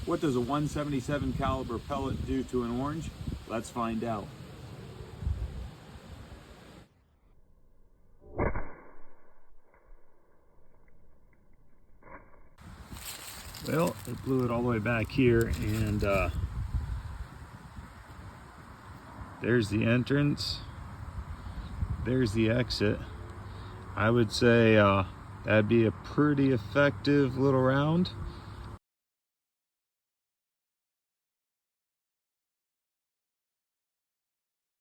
What does a 177 caliber pellet do to an orange? Let's find out. Well, it blew it all the way back here, and there's the entrance, there's the exit. I would say that'd be a pretty effective little round.